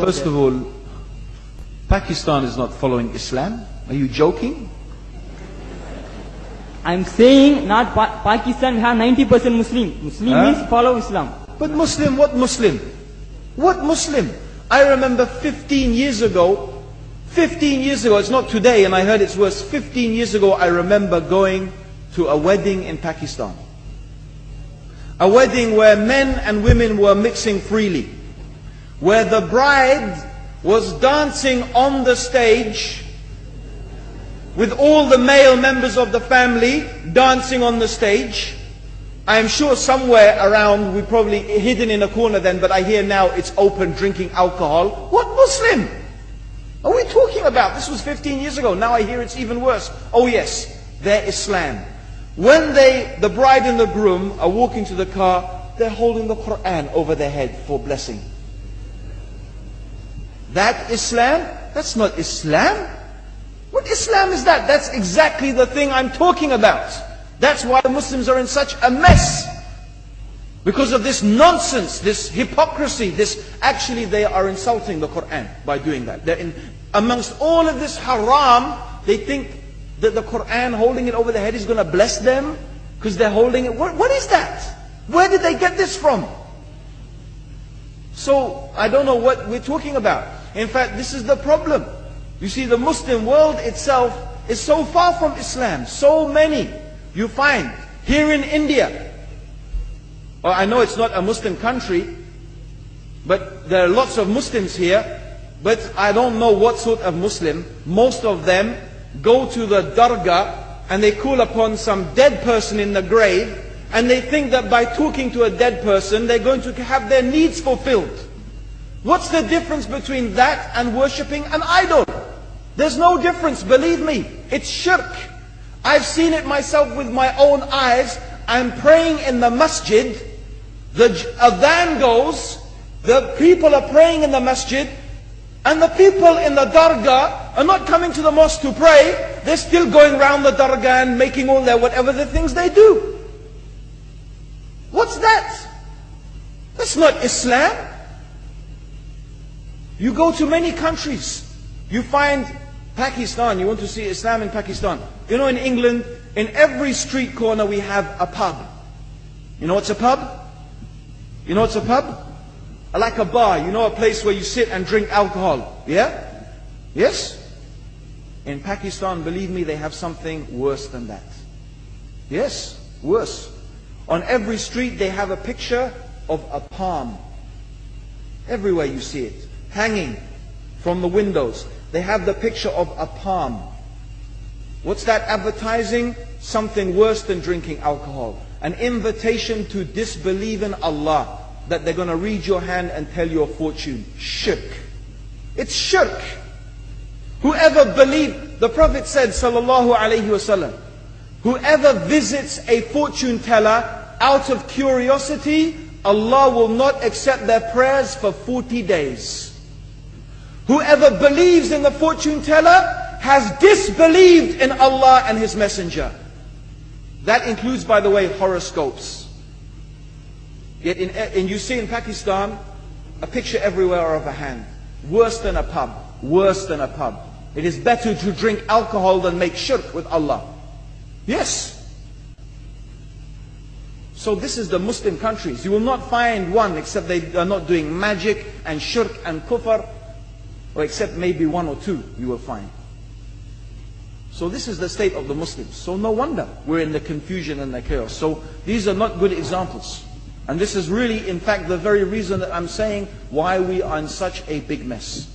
First of all, Pakistan is not following Islam. Are you joking? I'm saying not Pakistan, we have 90% Muslim. Muslim means follow Islam. But Muslim, what Muslim? What Muslim? I remember 15 years ago, it's not today and I heard it's worse. 15 years ago I remember going to a wedding in Pakistan. A wedding where men and women were mixing freely. Where the bride was dancing on the stage with all the male members of the family dancing on the stage. I am sure somewhere around, we probably hidden in a corner then, but I hear now it's open, drinking alcohol. What Muslim are we talking about? This was 15 years ago. Now I hear it's even worse. Oh yes, they're Islam. When the bride and the groom are walking to the car, they're holding the Quran over their head for blessing. That Islam? That's not Islam. What Islam is that? That's exactly the thing I'm talking about. That's why the Muslims are in such a mess. Because of this nonsense, this hypocrisy, actually they are insulting the Quran by doing that. Amongst all of this haram, they think that the Quran, holding it over their head, is going to bless them because they're holding it. What is that? Where did they get this from? So, I don't know what we're talking about. In fact, this is the problem. You see, the Muslim world itself is so far from Islam. So many you find here in India. Well, I know it's not a Muslim country, but there are lots of Muslims here. But I don't know what sort of Muslim. Most of them go to the dargah and they call upon some dead person in the grave, and they think that by talking to a dead person, they're going to have their needs fulfilled. What's the difference between that and worshipping an idol? There's no difference, believe me. It's shirk. I've seen it myself with my own eyes. I'm praying in the masjid. The adhan goes. The people are praying in the masjid. And the people in the dargah are not coming to the mosque to pray. They're still going around the dargah and making all their whatever the things they do. What's that? That's not Islam. You go to many countries. You find Pakistan, you want to see Islam in Pakistan. You know, in England, in every street corner we have a pub. You know what's a pub? You know what's a pub? Like a bar, you know, a place where you sit and drink alcohol. Yeah? Yes? In Pakistan, believe me, they have something worse than that. Yes, worse. On every street they have a picture of a palm. Everywhere you see it. Hanging from the windows. They have the picture of a palm. What's that advertising? Something worse than drinking alcohol. An invitation to disbelieve in Allah. That they're going to read your hand and tell your fortune. Shirk. It's shirk. Whoever believes, the Prophet said, sallallahu alayhi wasallam, whoever visits a fortune teller out of curiosity, Allah will not accept their prayers for 40 days. Whoever believes in the fortune teller has disbelieved in Allah and His Messenger. That includes, by the way, horoscopes. Yet you see in Pakistan, a picture everywhere of a hand. Worse than a pub. Worse than a pub. It is better to drink alcohol than make shirk with Allah. Yes. So this is the Muslim countries. You will not find one except they are not doing magic and shirk and kufr, or except maybe one or two you will find. So this is the state of the Muslims. So no wonder we're in the confusion and the chaos. So these are not good examples. And this is really, in fact, the very reason that I'm saying why we are in such a big mess.